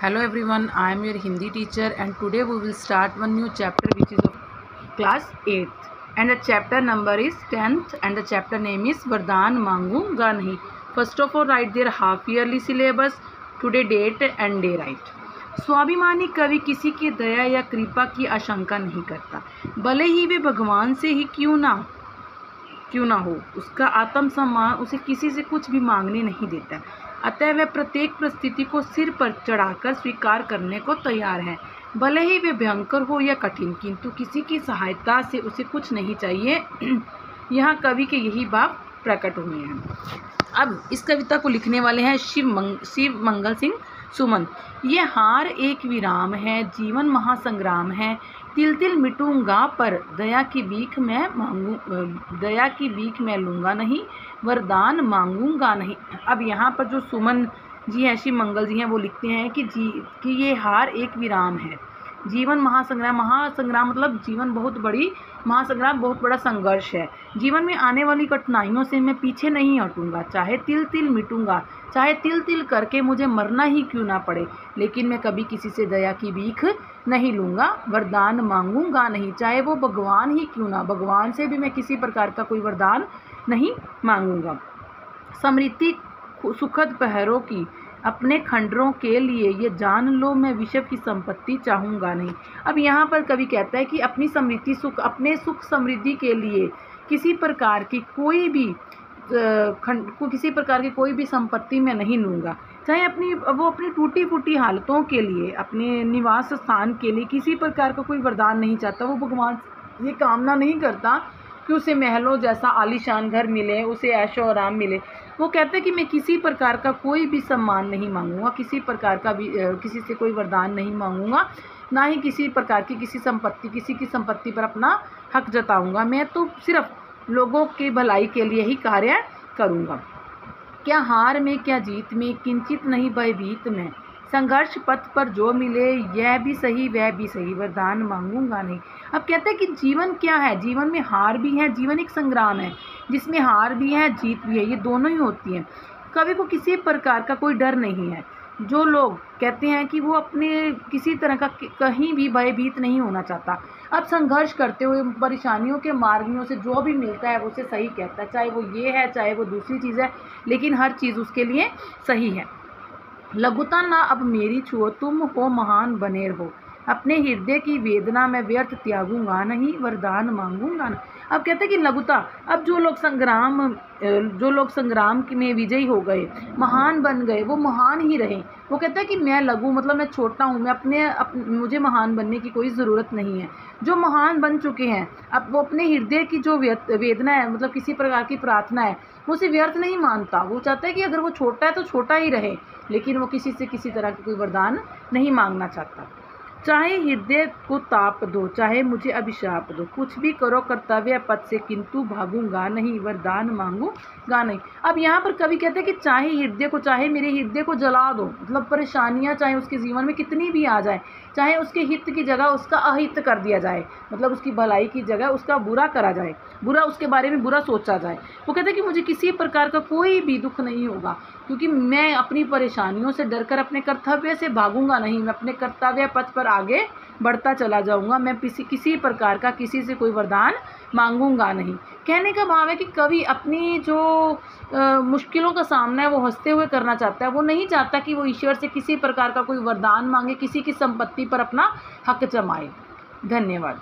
Hello everyone, I am your Hindi teacher and today we will start one new chapter which is of class 8th and the chapter number is 10th and the chapter name is वरदान मांगूंगा नहीं. First of all write their half yearly syllabus, today date and day write. स्वाभिमानी कवि किसी की दया या कृपा की आशंका नहीं करता, भले ही वे भगवान से ही क्यों ना हो. उसका आत्मसम्मान उसे किसी से कुछ भी मांगने नहीं देता, अतः वह प्रत्येक परिस्थिति को सिर पर चढ़ाकर स्वीकार करने को तैयार है, भले ही वे भयंकर हो या कठिन, किंतु किसी की सहायता से उसे कुछ नहीं चाहिए. यहाँ कवि के यही भाव प्रकट हुए हैं. अब इस कविता को लिखने वाले हैं शिव मंगल सिंह सुमन. ये हार एक विराम है, जीवन महासंग्राम है, तिल तिल मिटूंगा पर दया की भीख मैं लूँगा नहीं, वरदान मांगूंगा नहीं. अब यहाँ पर जो सुमन जी हैं, शिव मंगल जी हैं, वो लिखते हैं कि ये हार एक विराम है, जीवन महासंग्राम मतलब जीवन बहुत बड़ी महासंग्राम, बहुत बड़ा संघर्ष है. जीवन में आने वाली कठिनाइयों से मैं पीछे नहीं हटूंगा, चाहे तिल तिल मिटूंगा, चाहे तिल तिल करके मुझे मरना ही क्यों ना पड़े, लेकिन मैं कभी किसी से दया की भीख नहीं लूँगा, वरदान मांगूंगा नहीं, चाहे वो भगवान ही क्यों ना, भगवान से भी मैं किसी प्रकार का कोई वरदान नहीं मांगूंगा. समृद्धि सुखद पहरों की अपने खंडरों के लिए ये जान लो, मैं विश्व की संपत्ति चाहूँगा नहीं. अब यहाँ पर कवि कहता है कि अपनी समृद्धि अपने सुख समृद्धि के लिए किसी प्रकार की कोई भी संपत्ति मैं नहीं लूँगा, चाहे अपनी टूटी फूटी हालतों के लिए, अपने निवास स्थान के लिए किसी प्रकार का कोई वरदान नहीं चाहता. वो भगवान ये कामना नहीं करता कि उसे महलों जैसा आलीशान घर मिले, उसे ऐशो आराम मिले. वो कहते हैं कि मैं किसी प्रकार का कोई भी सम्मान नहीं मांगूंगा, किसी प्रकार का भी किसी से कोई वरदान नहीं मांगूंगा, ना ही किसी प्रकार की किसी की संपत्ति पर अपना हक जताऊंगा. मैं तो सिर्फ लोगों की भलाई के लिए ही कार्य करूंगा. क्या हार में क्या जीत में, किंचित नहीं भयभीत में, संघर्ष पथ पर जो मिले यह भी सही वह भी सही, वरदान मांगूंगा नहीं. अब कहते हैं कि जीवन क्या है, जीवन में हार भी है, जीवन एक संग्राम है जिसमें हार भी है जीत भी है, ये दोनों ही होती हैं. कवि को किसी प्रकार का कोई डर नहीं है. जो लोग कहते हैं कि वो अपने किसी तरह का कहीं भी भयभीत नहीं होना चाहता, अब संघर्ष करते हुए परेशानियों के मार्गों से जो भी मिलता है वो उसे सही कहता है, चाहे वो ये है चाहे वो दूसरी चीज़ है, लेकिन हर चीज़ उसके लिए सही है. लघुता ना अब मेरी छुओ, तुम हो महान बने रहो, अपने हृदय की वेदना में व्यर्थ त्यागूंगा नहीं, वरदान मांगूंगा ना. अब कहते हैं कि लघुता, अब जो लोग संग्राम में विजयी हो गए, महान बन गए, वो महान ही रहे. वो कहते हैं कि मैं लघु मतलब मैं छोटा हूँ, मैं मुझे महान बनने की कोई ज़रूरत नहीं है. जो महान बन चुके हैं, अब वो अपने हृदय की जो वेदना है, मतलब किसी प्रकार की प्रार्थना है, वो उसे व्यर्थ नहीं मानता. वो चाहता है कि अगर वो छोटा है तो छोटा ही रहे, लेकिन वो किसी से किसी तरह का कोई वरदान नहीं मांगना चाहता. चाहे हृदय को ताप दो, चाहे मुझे अभिशाप दो, कुछ भी करो कर्तव्य पथ से, किंतु भागूंगा नहीं, वरदान मांगूंगा नहीं. अब यहाँ पर कवि कहते हैं कि चाहे मेरे हृदय को जला दो, मतलब परेशानियाँ चाहे उसके जीवन में कितनी भी आ जाए, चाहे उसके हित की जगह उसका अहित कर दिया जाए, मतलब उसकी भलाई की जगह उसका बुरा करा जाए, उसके बारे में बुरा सोचा जाए, वो कहते हैं कि मुझे किसी प्रकार का कोई भी दुख नहीं होगा, क्योंकि मैं अपनी परेशानियों से डरकर अपने कर्तव्य से भागूंगा नहीं, मैं अपने कर्तव्य पथ पर आगे बढ़ता चला जाऊंगा. मैं किसी प्रकार का किसी से कोई वरदान मांगूंगा नहीं. कहने का भाव है कि कवि अपनी जो मुश्किलों का सामना है वो हंसते हुए करना चाहता है. वो नहीं चाहता कि वो ईश्वर से किसी प्रकार का कोई वरदान मांगे, किसी की संपत्ति पर अपना हक जमाए. धन्यवाद.